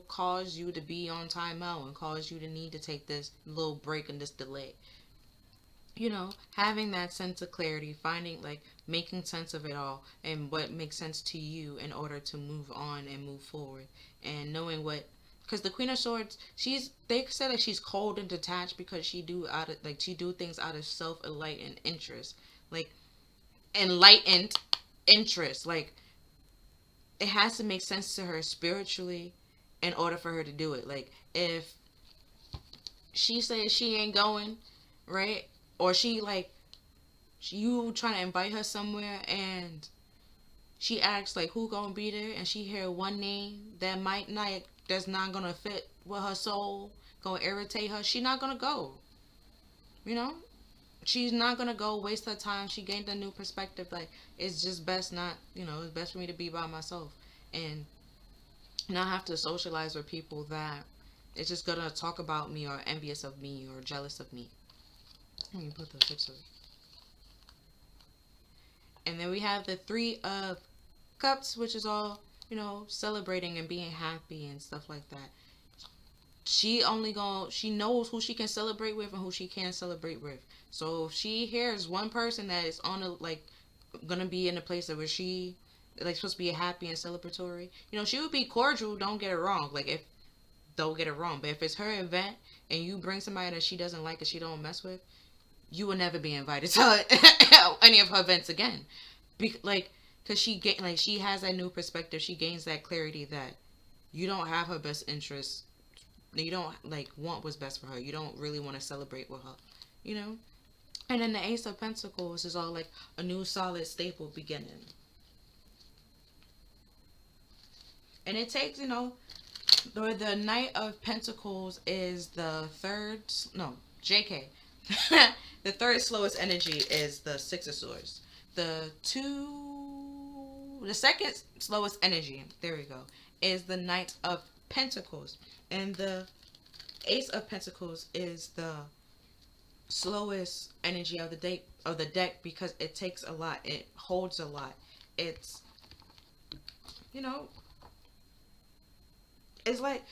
caused you to be on timeout and caused you to need to take this little break and this delay. Having that sense of clarity, finding like making sense of it all and what makes sense to you in order to move on and move forward, and knowing what, because the Queen of Swords, they say that she's cold and detached because she do things out of self enlightened interest, like enlightened interest, like it has to make sense to her spiritually in order for her to do it. Like if she says she ain't going, right, or you trying to invite her somewhere and she asks like who gonna be there, and she hear one name that's not gonna fit with her soul, gonna irritate her, she not gonna go. You know, she's not gonna go waste her time. She gained a new perspective. Like it's just best not. It's best for me to be by myself and not have to socialize with people that it's just gonna talk about me or envious of me or jealous of me. Let me put the picture. And then we have the 3 of Cups, which is all, celebrating and being happy and stuff like that. She knows who she can celebrate with and who she can't celebrate with. So if she hears one person that is gonna be in a place where she like supposed to be happy and celebratory, she would be cordial, don't get it wrong. Like if don't get it wrong, but if it's her event and you bring somebody that she doesn't like and she don't mess with, you will never be invited to any of her events again. Because she has that new perspective. She gains that clarity that you don't have her best interest You don't like want what's best for her. You don't really want to celebrate with her, you know. And then the Ace of Pentacles is all like a new solid stable beginning. And it takes, or the Knight of Pentacles is the third, no, JK. The third slowest energy is the Six of Swords. The second slowest energy, there we go, is the Knight of Pentacles. And the Ace of Pentacles is the slowest energy of the deck because it takes a lot. It holds a lot. It's, you know, it's like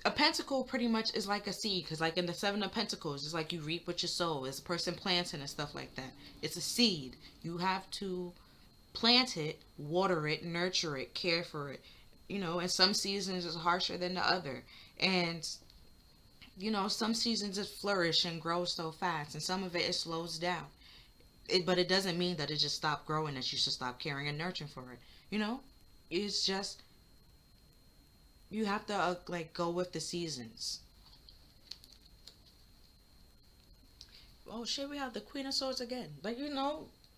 a pentacle pretty much is like a seed, because like in the Seven of Pentacles, it's like you reap what you sow. It's a person planting and stuff like that. It's a seed. You have to plant it, water it, nurture it, care for it. And some seasons is harsher than the other. And some seasons it flourish and grows so fast, and some of it slows down. But it doesn't mean that it just stopped growing, that you should stop caring and nurturing for it. It's just you have to like go with the seasons. Oh shit, we have the Queen of Swords again. Like,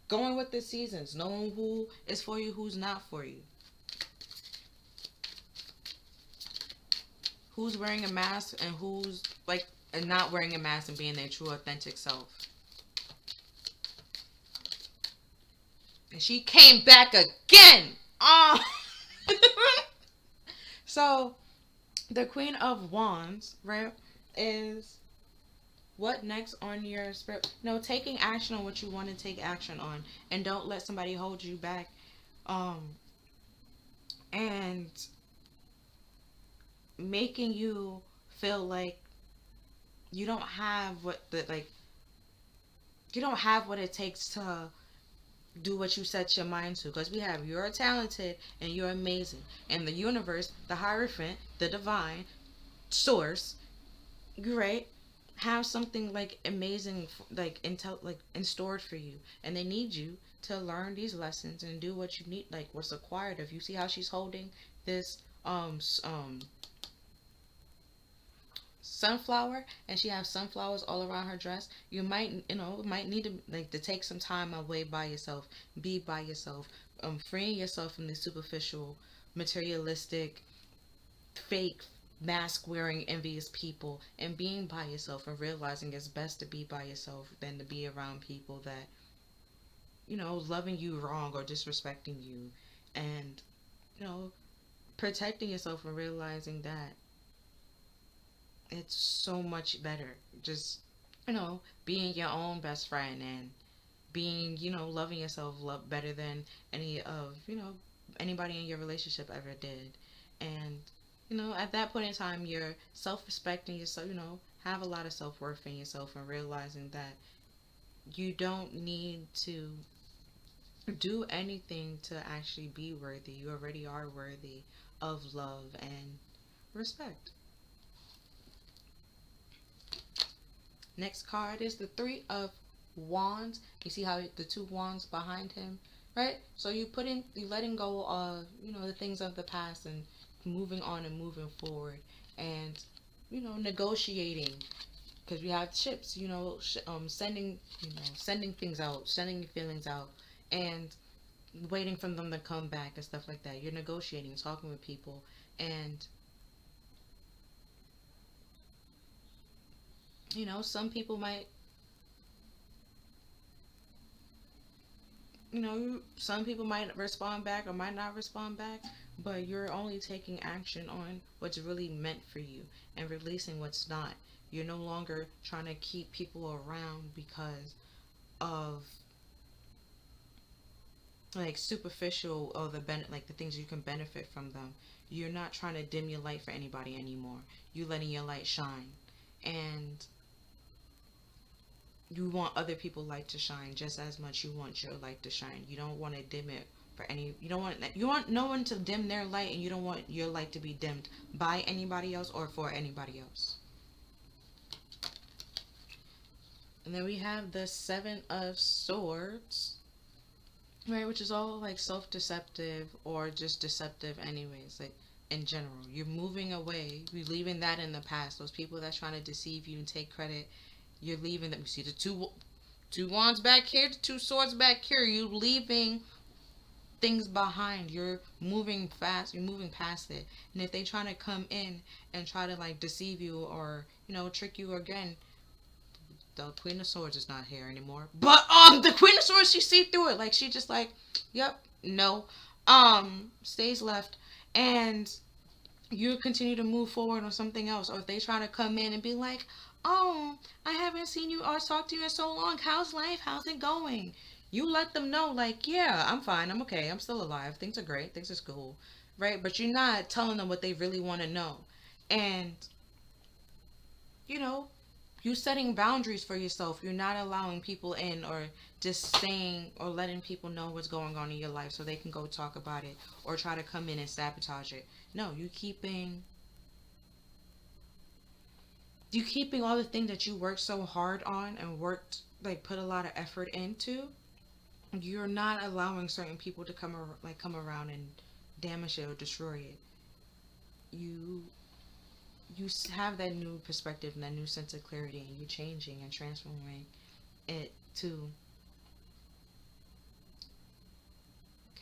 going with the seasons, knowing who is for you, who's not for you. Who's wearing a mask and who's like and not wearing a mask and being their true authentic self. And she came back again. Oh. So the Queen of Wands, right, is what next on your spirit? No, taking action on what you want to take action on, and don't let somebody hold you back. And making you feel like you don't have you don't have what it takes to do what you set your mind to, because you're talented and you're amazing, and the universe, the hierophant, the divine source, right, have something like amazing, like in stored for you, and they need you to learn these lessons and do what you need, like what's required of you. See how she's holding this sunflower, and she has sunflowers all around her dress. You might need to take some time away by yourself, be by yourself, freeing yourself from the superficial, materialistic, fake, mask wearing, envious people, and being by yourself, and realizing it's best to be by yourself than to be around people that loving you wrong or disrespecting you. And you know protecting yourself and realizing that it's so much better just being your own best friend, and being loving yourself better than any of anybody in your relationship ever did. And at that point in time, you're self-respecting yourself, have a lot of self-worth in yourself, and realizing that you don't need to do anything to actually be worthy. You already are worthy of love and respect. Next card is the Three of Wands. You see how the two wands behind him, right? So you letting go of the things of the past, and moving on and moving forward, and negotiating, because we have ships, sending things out, sending your feelings out, and waiting for them to come back and stuff like that. You're negotiating, talking with people, and some people might respond back or might not respond back, but you're only taking action on what's really meant for you and releasing what's not. You're no longer trying to keep people around because of like superficial, or like the things you can benefit from them. You're not trying to dim your light for anybody anymore. You're letting your light shine, and you want other people's light to shine just as much you want your light to shine. You don't want to dim it for any, you want no one to dim their light, and you don't want your light to be dimmed by anybody else or for anybody else. And then we have the Seven of Swords, right, which is all like self-deceptive or just deceptive anyways, like in general. You're moving away. You're leaving that in the past. Those people that's trying to deceive you and take credit, you're leaving them. You see the two wands back here, the two swords back here. You leaving things behind. You're moving fast. You're moving past it. And if they trying to come in and try to like deceive you or trick you again, the Queen of Swords is not here anymore. But the Queen of Swords, she see through it. Like she just like, yep, no, stays left, and you continue to move forward on something else. Or if they try to come in and be like, oh, I haven't seen you or talked to you in so long. How's life? How's it going? You let them know, like, yeah, I'm fine. I'm okay. I'm still alive. Things are great. Things are cool. Right? But you're not telling them what they really want to know. And, you know, you setting boundaries for yourself. You're not allowing people in or just saying or letting people know what's going on in your life so they can go talk about it or try to come in and sabotage it. No, you keeping all the things that you worked so hard on and worked like put a lot of effort into. You're not allowing certain people to come around and damage it or destroy it. You have that new perspective and that new sense of clarity, and you're changing and transforming it to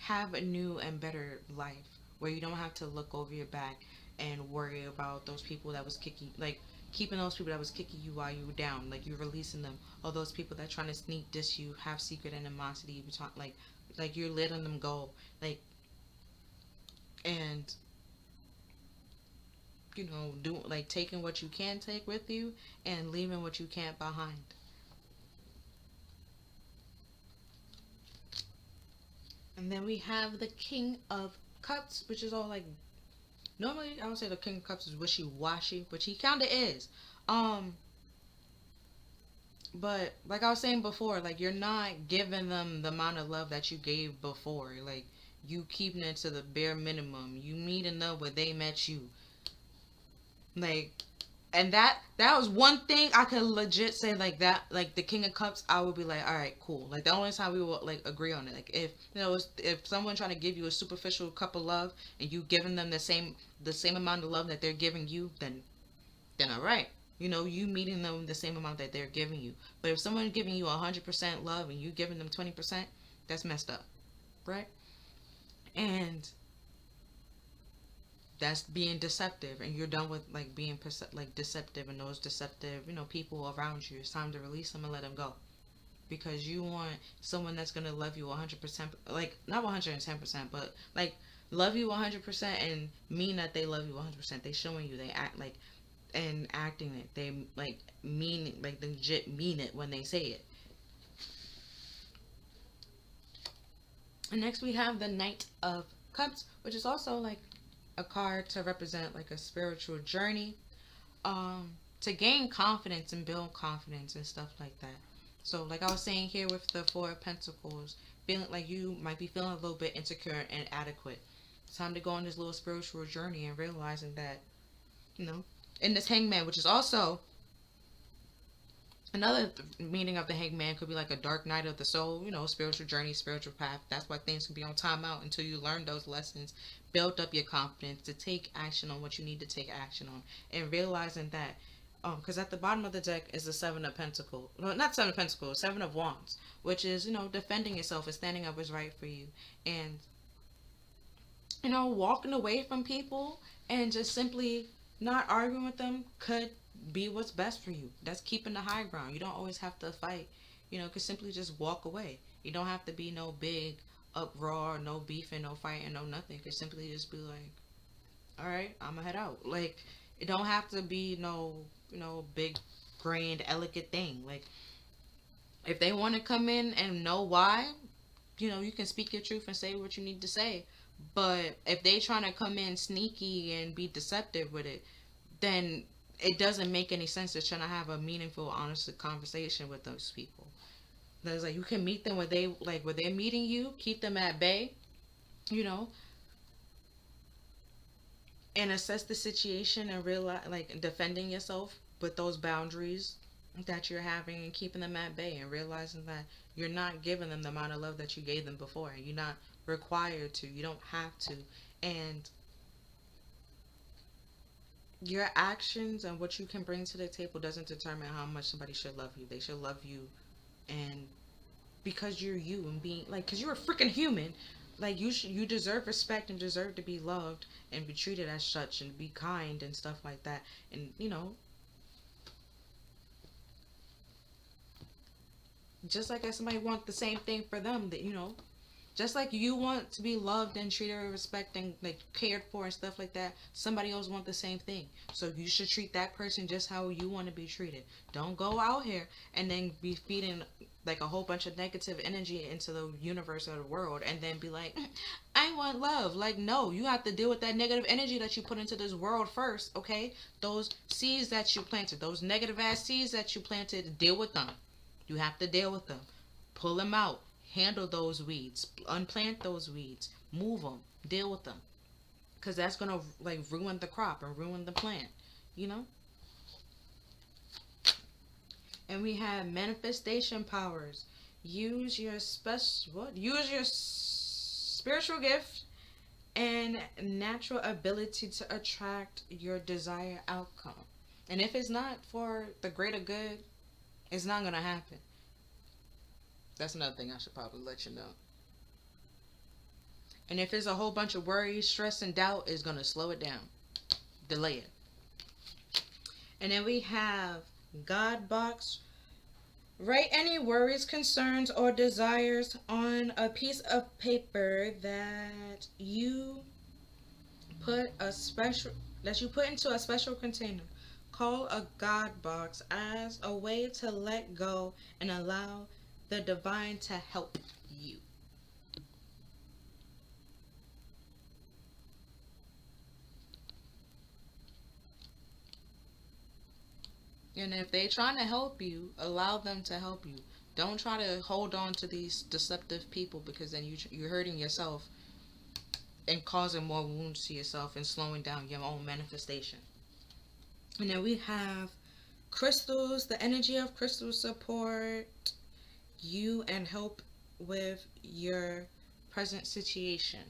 have a new and better life where you don't have to look over your back and worry about those people that was kicking like keeping those people that was kicking you while you were down, like you're releasing them, or those people that trying to sneak diss you, have secret animosity, you talk like you're letting them go, like, and do like taking what you can take with you and leaving what you can't behind. And then we have the King of Cups, which is all like, normally I would say the King of Cups is wishy-washy, which he kind of is. Um, but like I was saying before, like you're not giving them the amount of love that you gave before. Like you keeping it to the bare minimum. You meeting up where they met you. Like, and that was one thing I could legit say, like that, like the King of Cups, I would be like, all right, cool. Like the only time we would like agree on it, like if if someone trying to give you a superficial cup of love and you giving them the same amount of love that they're giving you, then all right. You meeting them the same amount that they're giving you. But if someone's giving you 100% love and you giving them 20%, that's messed up, right? And that's being deceptive, and you're done with like being like deceptive and those deceptive people around you. It's time to release them and let them go, because you want someone that's going to love you 100%, like not 110%, but like love you 100% and mean that they love you 100%. They showing you, they act like, and acting it, they like mean it, like they legit mean it when they say it. And next we have the Knight of Cups, which is also like a card to represent like a spiritual journey, to gain confidence and build confidence and stuff like that. So like I was saying here with the Four of Pentacles, feeling like you might be feeling a little bit insecure and inadequate. It's time to go on this little spiritual journey and realizing that, you know, in this Hangman, which is also another meaning of the Hangman, could be like a dark night of the soul, spiritual journey, spiritual path. That's why things can be on timeout until you learn those lessons, build up your confidence to take action on what you need to take action on, and realizing that, because at the bottom of the deck is the Seven of Pentacles, well, not Seven of Pentacles, Seven of Wands, which is, defending yourself and standing up is right for you, and, walking away from people and just simply not arguing with them could be what's best for you. That's keeping the high ground. You don't always have to fight. You could simply just walk away. You don't have to be no big uproar, no beefing, no fighting, no nothing. You could simply just be like, all right, I'm gonna head out. Like, it don't have to be no, big, grand, elegant thing. Like, if they want to come in and know why, you can speak your truth and say what you need to say. But if they trying to come in sneaky and be deceptive with it, then it doesn't make any sense to try to have a meaningful, honest conversation with those people. There's like, you can meet them where they're meeting you, keep them at bay, you know, and assess the situation and realize, like, defending yourself with those boundaries that you're having and keeping them at bay, and realizing that you're not giving them the amount of love that you gave them before. You're not required to. You don't have to. And Your actions and what you can bring to the table doesn't determine how much somebody should love you. They should love you, and because you're you and being like, because you're a freaking human, like you deserve respect and deserve to be loved and be treated as such and be kind and stuff like that. And just like as somebody want the same thing for them, that just like you want to be loved and treated with respect and like cared for and stuff like that, somebody else want the same thing. So you should treat that person just how you want to be treated. Don't go out here and then be feeding like a whole bunch of negative energy into the universe or the world and then be like, I want love. Like, no, you have to deal with that negative energy that you put into this world first, okay? Those seeds that you planted, those negative ass seeds that you planted, deal with them. You have to deal with them. Pull them out. Handle those weeds. Unplant those weeds. Move them. Deal with them. Because that's going to like ruin the crop and ruin the plant. You know? And we have manifestation powers. Use your Use your spiritual gift and natural ability to attract your desired outcome. And if it's not for the greater good, it's not going to happen. That's another thing I should probably let you know. And if it's a whole bunch of worry, stress, and doubt, it's going to slow it down. Delay it. And then we have God box. Write any worries, concerns, or desires on a piece of paper that you put into a special container. Call a God box as a way to let go and allow the divine to help you. And if they're trying to help you, allow them to help you. Don't try to hold on to these deceptive people, because then you're hurting yourself and causing more wounds to yourself and slowing down your own manifestation. And then we have crystals. The energy of crystals support you and help with your present situation.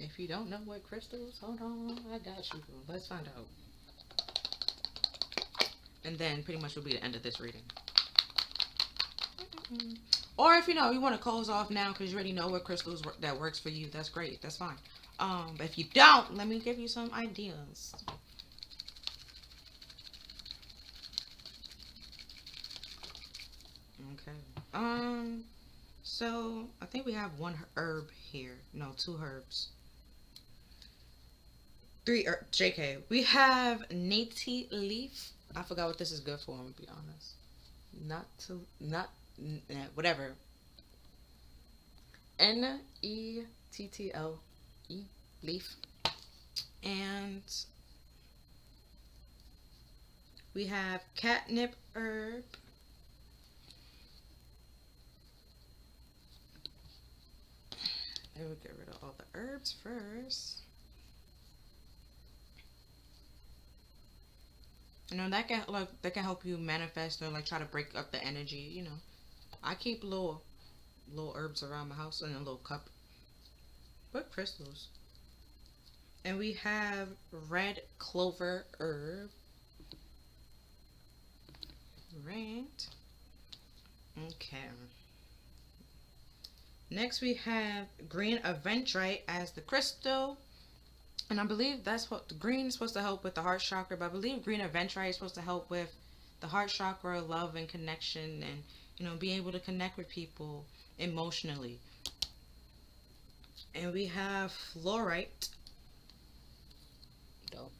If you don't know what crystals, hold on, I got you. Let's find out. And then pretty much will be the end of this reading. Or if you want to close off now because you already know what crystals that works for you, that's great. That's fine. But if you don't, let me give you some ideas. Okay. So I think we have one herb here. No, two herbs. Three JK. We have Nati leaf. I forgot what this is good for, I'm gonna be honest. Not whatever. Nettle leaf. And we have catnip herb. And we'll get rid of all the herbs first. That can help you manifest or like try to break up the energy. I keep little herbs around my house in a little cup. What crystals? And we have red clover herb. Right. Okay. Next we have green eventbrite as the crystal. And I believe that's what the green is supposed to help with the heart chakra. But I believe green eventbrite is supposed to help with the heart chakra, love and connection, and being able to connect with people emotionally. And we have fluorite. Dope.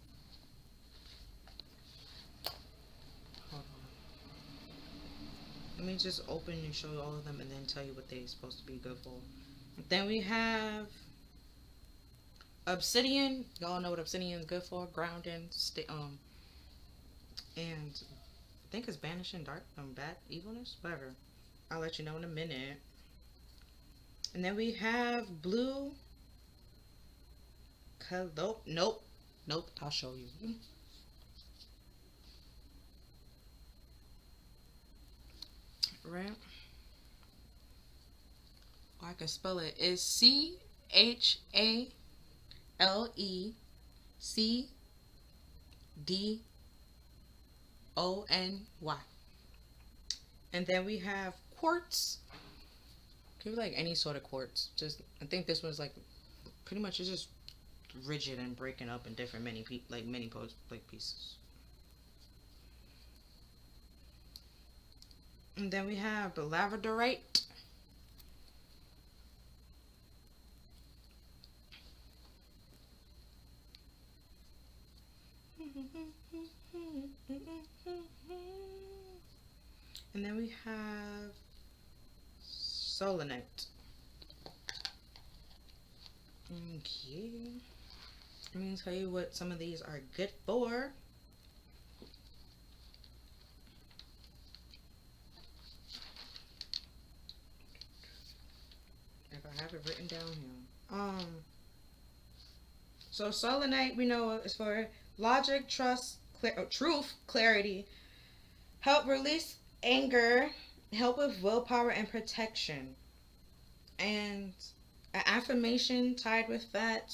Hold on. Let me just open and show you all of them and then tell you what they're supposed to be good for. Then we have obsidian. Y'all know what obsidian is good for. Grounding, and I think it's banishing dark, bad evilness, whatever. I'll let you know in a minute. And then we have blue. Nope. I'll show you. Right. Or I can spell it. It's CALDOPE. HALECDONY. And then we have quartz. Could be like any sort of quartz. Just I think this one's like pretty much it's just rigid and breaking up in different many pieces. And then we have the labradorite. And then we have solanite. Okay. I'm going to tell you what some of these are good for. If I have it written down here. So selenite we know is for logic, trust, truth, clarity, help release anger, help with willpower and protection. And an affirmation tied with that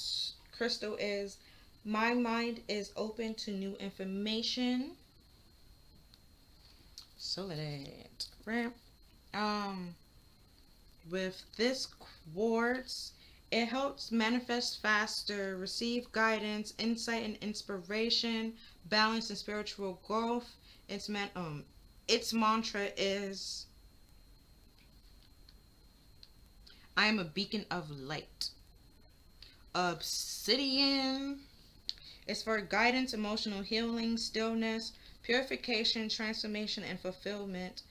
crystal is my mind is open to new information. Selenite. Right. With this quartz, it helps manifest faster, receive guidance, insight and inspiration, balance and spiritual growth. Its mantra is I am a beacon of light. Obsidian is for guidance, emotional healing, stillness, purification, transformation, and fulfillment.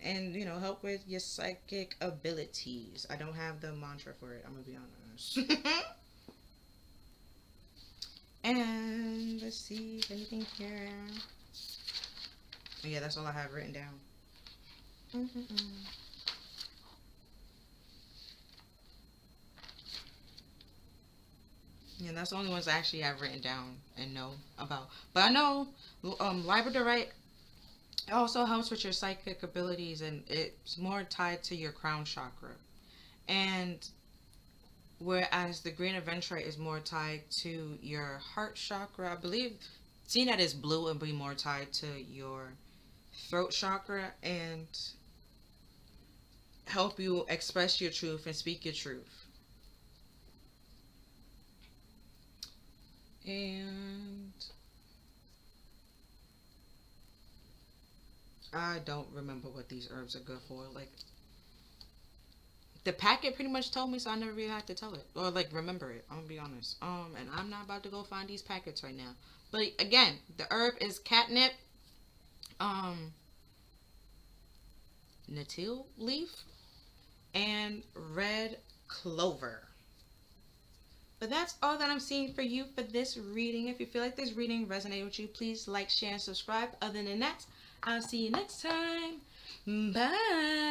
And help with your psychic abilities. I don't have the mantra for it, I'm gonna be honest. And let's see if anything here. Oh, yeah, that's all I have written down. Yeah, that's the only ones I actually have written down and know about. But I know labradorite also helps with your psychic abilities, and it's more tied to your crown chakra. And whereas the green aventurite is more tied to your heart chakra, I believe, seeing that it's blue, it would be more tied to your throat chakra and help you express your truth and speak your truth. And I don't remember what these herbs are good for. Like, the packet pretty much told me, so I never really had to tell it or like remember it. I'm gonna be honest. And I'm not about to go find these packets right now. But again, the herb is catnip, nettle leaf, and red clover. But that's all that I'm seeing for you for this reading. If you feel like this reading resonated with you, please like, share, and subscribe. Other than that, I'll see you next time. Bye.